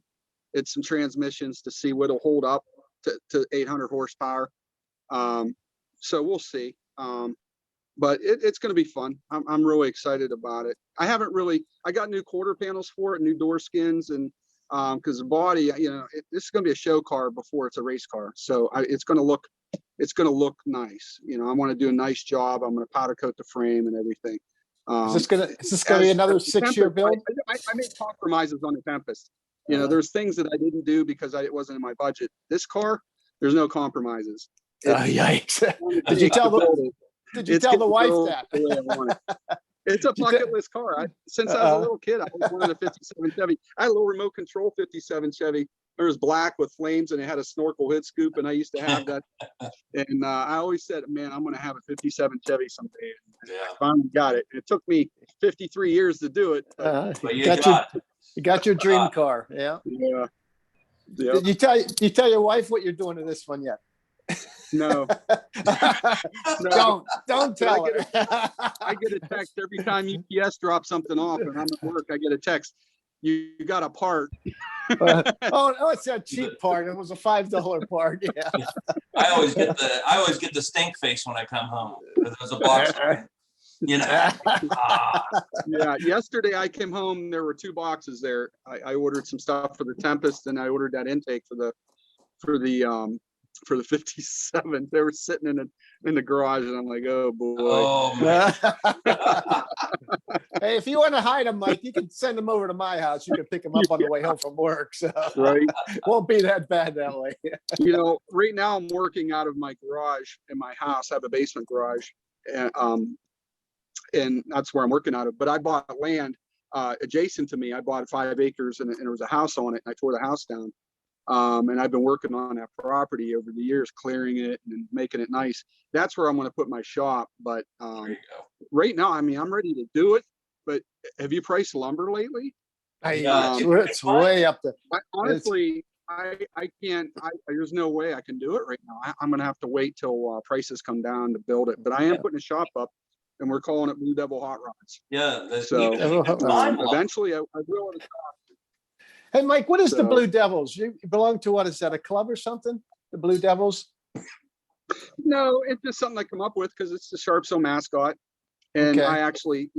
at some transmissions to see what'll hold up to 800 horsepower. So we'll see. But it's going to be fun. I'm really excited about it. I got new quarter panels for it, new door skins, and because the body, this is going to be a show car before it's a race car. So it's going to look nice. I want to do a nice job. I'm going to powder coat the frame and everything.
Is this going to be another 6-year build?
I made compromises on the Tempest. There's things that I didn't do because it wasn't in my budget. This car, there's no compromises.
Yikes! Did you tell the wife that?
It's a bucket list car. Since I was a little kid, I always wanted a 57 Chevy. I had a little remote control 57 Chevy. It was black with flames and it had a snorkel hood scoop, and I used to have that. And I always said, man, I'm going to have a 57 Chevy someday. And I finally got it. It took me 53 years to do it.
But
you got your dream car. Yeah.
Yeah.
Did you tell your wife what you're doing to this one yet?
No.
Don't tell her.
I get a text every time UPS drops something off, and I'm at work. I get a text. You got a part.
It's a cheap part. It was a $5 part. Yeah.
I always get the stink face when I come home because there's a box.
Yeah. Yesterday I came home. There were 2 boxes there. I ordered some stuff for the Tempest, and I ordered that intake for the 57. They were sitting in the garage, and I'm like, oh boy.
Oh man.
Hey, if you want to hide them, Mike, you can send them over to my house. You can pick them up on the way home from work. So
right.
Won't be that bad that way.
Right now I'm working out of my garage in my house. I have a basement garage, and that's where I'm working out of. But I bought land adjacent to me. I bought 5 acres, and there was a house on it, and I tore the house down. And I've been working on that property over the years, clearing it and making it nice. That's where I'm going to put my shop. But right now, I'm ready to do it. But have you priced lumber lately?
It's way up there.
Honestly, I can't. There's no way I can do it right now. I'm going to have to wait till prices come down to build it. But I am putting a shop up, and we're calling it Blue Devil Hot Rods.
Yeah.
So eventually, I will.
Hey, Mike, what is the Blue Devils? You belong to, what is that, a club or something? The Blue Devils?
No, it's just something I come up with because it's the Sharpsville mascot. And I actually,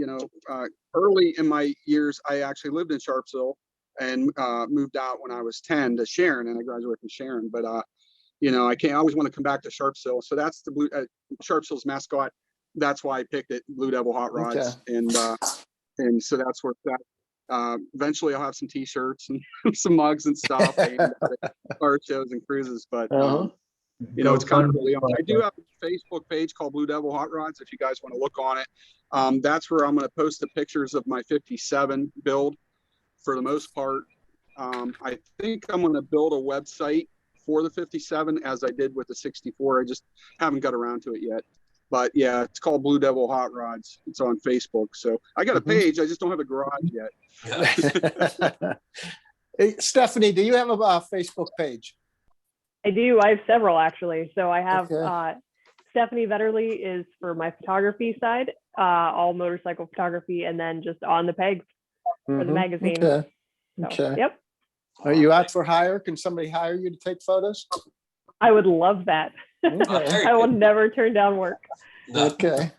early in my years, I actually lived in Sharpsville and moved out when I was 10 to Sharon, and I graduated from Sharon. But, I always want to come back to Sharpsville. So that's the Sharpsville's mascot. That's why I picked it, Blue Devil Hot Rods. Okay. And so that's where that. Eventually, I'll have some T-shirts and some mugs and stuff, car shows and cruises. But it's kind of really. I do have a Facebook page called Blue Devil Hot Rods. If you guys want to look on it, that's where I'm going to post the pictures of my 57 build. For the most part, I think I'm going to build a website for the 57 as I did with the 64. I just haven't got around to it yet. But yeah, it's called Blue Devil Hot Rods. It's on Facebook. So I got a page. I just don't have a garage yet.
Yeah.
Hey, Stephanie, do you have a Facebook page?
I do. I have several, actually. So I have Stephanie Vetterly is for my photography side. all motorcycle photography, and then just on the pegs for the magazine.
Okay.
So,
Okay.
Yep.
Are you out for hire? Can somebody hire you to take photos?
I would love that.
Okay.
I will never turn down work.
Okay.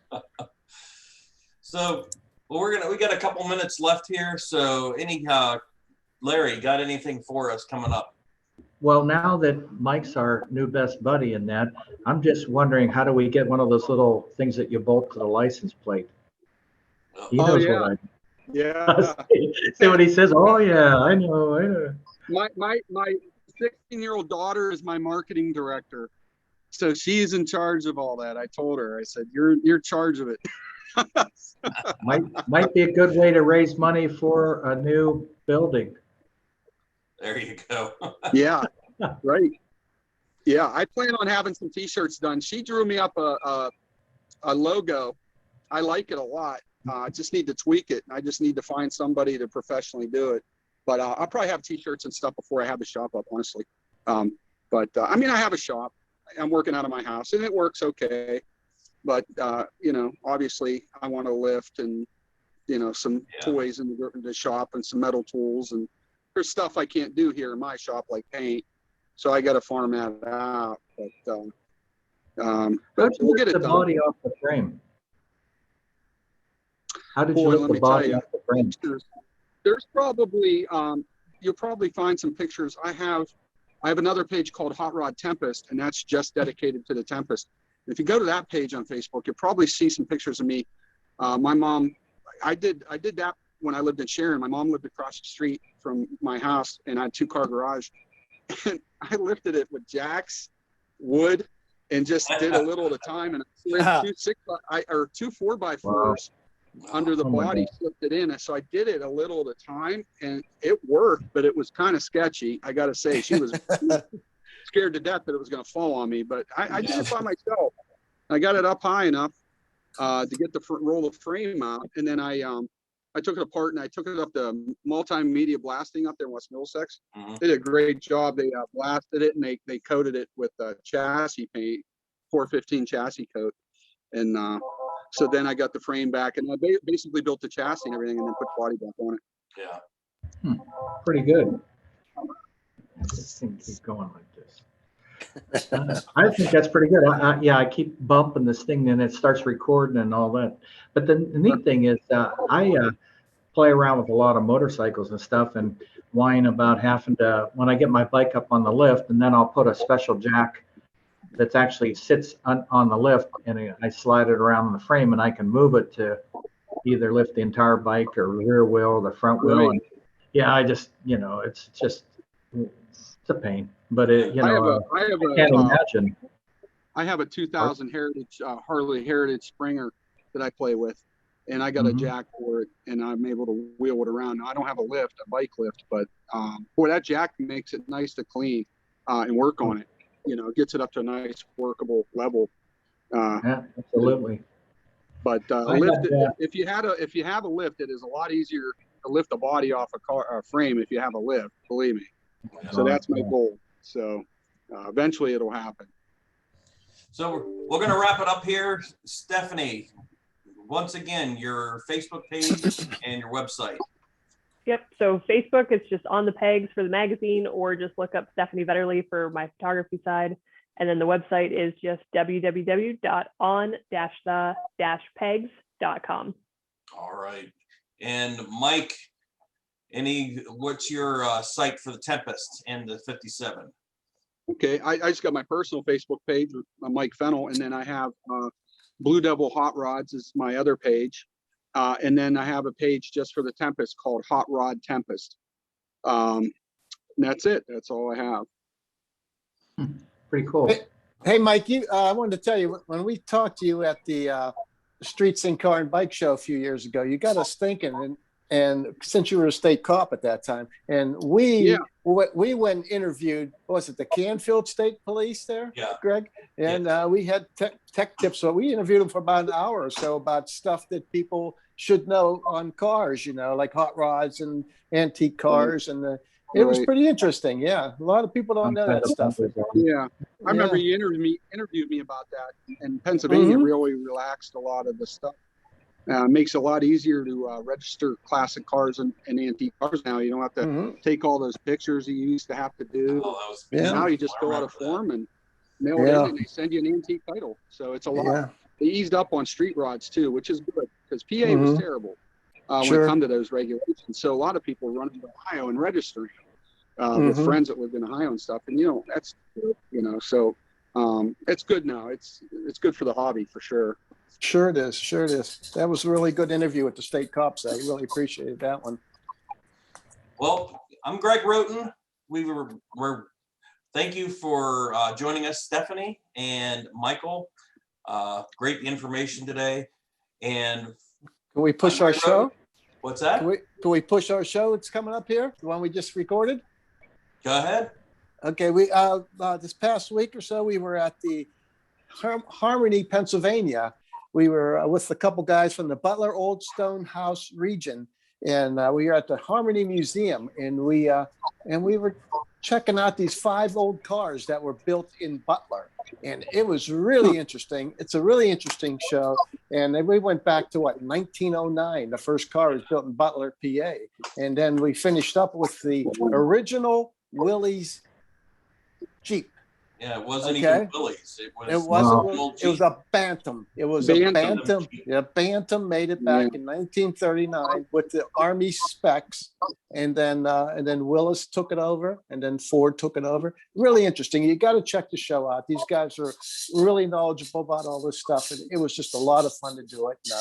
So we got a couple minutes left here. So Larry, got anything for us coming up?
Well, now that Mike's our new best buddy in that, I'm just wondering, how do we get one of those little things that you bolt to the license plate? He knows what I
Yeah.
see what he says. Oh yeah, I know.
My 16-year-old daughter is my marketing director. So she's in charge of all that. I told her, I said, you're in charge of it.
Might be a good way to raise money for a new building.
There you go.
Yeah, right. Yeah, I plan on having some t-shirts done. She drew me up a logo. I like it a lot. I just need to tweak it. I just need to find somebody to professionally do it. But I'll probably have t-shirts and stuff before I have the shop up, honestly. I mean, I have a shop. I'm working out of my house, and it works okay. But, obviously, I want to lift and, some toys in the shop and some metal tools. And there's stuff I can't do here in my shop, like paint. So I got to farm that out. But we'll get it done.
The body off the frame. How did you
Boy,
lift the body off the frame?
There's probably you'll probably find some pictures. I have another page called Hot Rod Tempest, and that's just dedicated to the Tempest. If you go to that page on Facebook, you'll probably see some pictures of me. My mom, I did that when I lived in Sharon. My mom lived across the street from my house, and I had 2-car garage. And I lifted it with jacks, wood, and just did a little at a time. And I slid two 4x4s under the body, slipped it in. And so I did it a little at a time, and it worked, but it was kind of sketchy. I got to say, she was scared to death that it was going to fall on me, but I did it by myself. I got it up high enough to get the roll of frame out. And then I took it apart and I took it up to Multimedia Blasting up there in West Middlesex. They did a great job. They blasted it and they coated it with chassis paint, 415 chassis coat. And so then I got the frame back and I basically built the chassis and everything and then put the body back on it.
Yeah.
Pretty good. This thing keeps going like this. I think that's pretty good. I keep bumping this thing and it starts recording and all that. But the neat thing is I play around with a lot of motorcycles and stuff and whine about having to, when I get my bike up on the lift, and then I'll put a special jack that actually sits on the lift and I slide it around the frame and I can move it to either lift the entire bike or rear wheel or the front wheel. And I just, it's a pain, but I can't imagine.
I have a 2000 Heritage Harley Heritage Springer that I play with, and I got a jack for it, and I'm able to wheel it around. Now, I don't have a bike lift, but boy, that jack makes it nice to clean and work on it. It gets it up to a nice workable level.
Yeah, absolutely.
But if you have a lift, it is a lot easier to lift the body off a frame if you have a lift. Believe me. So that's my goal. So eventually it'll happen.
So we're going to wrap it up here. Stephanie, once again, your Facebook page and your website.
Yep. So Facebook, it's just On the Pegs for the magazine, or just look up Stephanie Vetterly for my photography side. And then the website is just www.on-the-pegs.com. All
right. And Mike, what's your site for the Tempest and the 57?
Okay, I just got my personal Facebook page with Mike Fennel, and then I have Blue Devil Hot Rods is my other page, and then I have a page just for the Tempest called Hot Rod Tempest. And that's it. That's all I have.
Pretty cool.
Hey Mike, I wanted to tell you, when we talked to you at the Streets and Car and Bike Show a few years ago, you got us thinking, and since you were a state cop at that time, and we went and interviewed, was it the Canfield State Police there, Greg? And we had tech tips. So we interviewed them for about an hour or so about stuff that people should know on cars, like hot rods and antique cars. And it was pretty interesting. Yeah. A lot of people don't know that stuff.
Yeah. I remember you interviewed me about that. In Pennsylvania, really relaxed a lot of the stuff. Makes it a lot easier to register classic cars and antique cars now. You don't have to take all those pictures you used to have to do.
Oh, that was
Now you just fill out a form and mail it in, and they send you an antique title. So it's a lot.
Yeah.
They eased up on street rods too, which is good, because PA was terrible when it come to those regulations. So a lot of people run into Ohio and registering with friends that lived in Ohio and stuff. And that's so it's good now. It's good for the hobby for sure.
Sure it is. Sure it is. That was a really good interview with the state cops. I really appreciated that one.
Well, I'm Greg Roten. We're thank you for joining us, Stephanie and Michael. Great information today. And
can we push our show?
What's that?
Can we push our show? It's coming up here. The one we just recorded.
Go ahead.
Okay. We this past week or so, we were at the Harmony, Pennsylvania. We were with a couple guys from the Butler Old Stone House region, and we were at the Harmony Museum, and we were checking out these 5 old cars that were built in Butler, and it was really interesting. It's a really interesting show, and then we went back to 1909. The first car was built in Butler, PA, and then we finished up with the original Willys Jeep.
Yeah, it wasn't even Willys. It
wasn't.
Wow.
It was a Bantam. It was a Bantam. Yeah, Bantam made it back in 1939 with the Army specs, and then Willis took it over, and then Ford took it over. Really interesting. You got to check the show out. These guys are really knowledgeable about all this stuff, and it was just a lot of fun to do it. And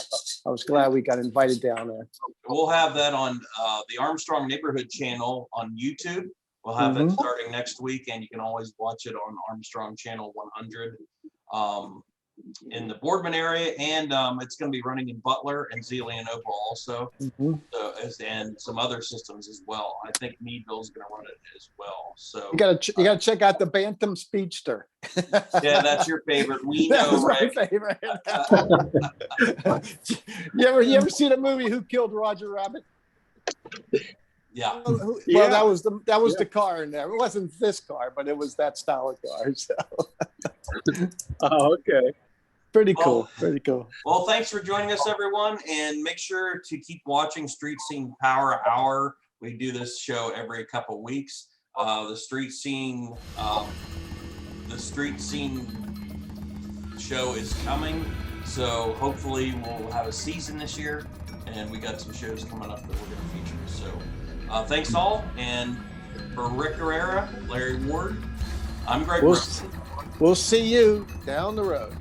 I was glad we got invited down there.
We'll have that on the Armstrong Neighborhood channel on YouTube. We'll have it starting next week, and you can always watch it on Armstrong Channel 100 in the Boardman area, and it's going to be running in Butler and Zelienople also, and some other systems as well. I think Meadville's going to run it as well. So you got
to check out the Bantam Speedster.
Yeah, that's your favorite. We know,
Rick. My favorite. you ever see the movie Who Killed Roger Rabbit?
Yeah.
Well, that was the car in there. It wasn't this car, but it was that style of car. So.
Oh, okay.
Pretty cool. Pretty cool.
Well, thanks for joining us, everyone, and make sure to keep watching Street Scene Power Hour. We do this show every couple weeks. The Street Scene show is coming, so hopefully we'll have a season this year, and we got some shows coming up that we're going to feature. So. Thanks all, and for Rick Guerrera, Larry Ward, I'm Greg.
We'll see you down the road.